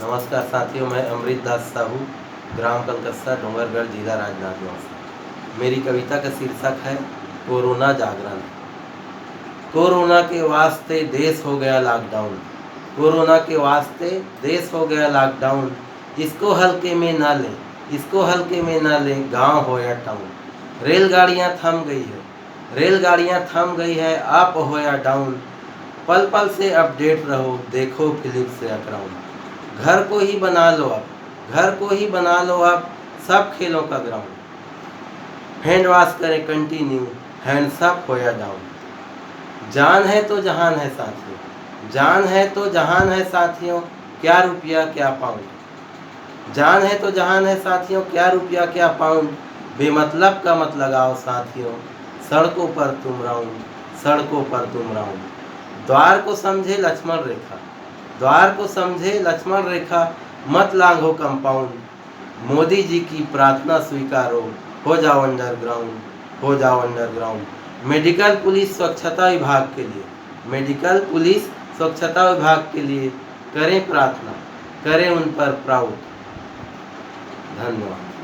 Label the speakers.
Speaker 1: नमस्कार साथियों, मैं अमृत दास साहू, ग्राम कलकस्सा, डोंगरगढ़, जिला राजनांदगांव से। मेरी कविता का शीर्षक है कोरोना जागरण। कोरोना के वास्ते देश हो गया लॉकडाउन, कोरोना के वास्ते देश हो गया लॉकडाउन। इसको हल्के में ना लें, इसको हल्के में ना लें, गांव हो या टाउन। रेलगाड़ियां थम गई है, रेलगाड़ियां थम गई है, अप हो या डाउन। पल पल से अपडेट रहो, देखो फिलिप्स या क्राउन। घर को ही बना लो अब, घर को ही बना लो अब, सब खेलों का ग्राउंड। हैंड वॉश करें कंटिन्यू, हैंड्स अप हो या डाउन। जान है तो जहान है साथियों, जान है तो जहान है साथियों, क्या रुपया क्या पाउंड। जान है तो जहान है साथियों, क्या रुपया क्या पाउंड। बेमतलब का मत लगाओ साथियों, सड़कों पर तुम राउंड, सड़कों पर तुम राउंड। द्वार को समझे लक्ष्मण रेखा, द्वार को समझे लक्ष्मण रेखा, मत लांघो कंपाउंड। मोदी जी की प्रार्थना स्वीकारो, हो जाओ अंडरग्राउंड, हो जाओ अंडरग्राउंड। मेडिकल पुलिस स्वच्छता विभाग के लिए, मेडिकल पुलिस स्वच्छता विभाग के लिए करें प्रार्थना, करें उन पर प्राउड। धन्यवाद।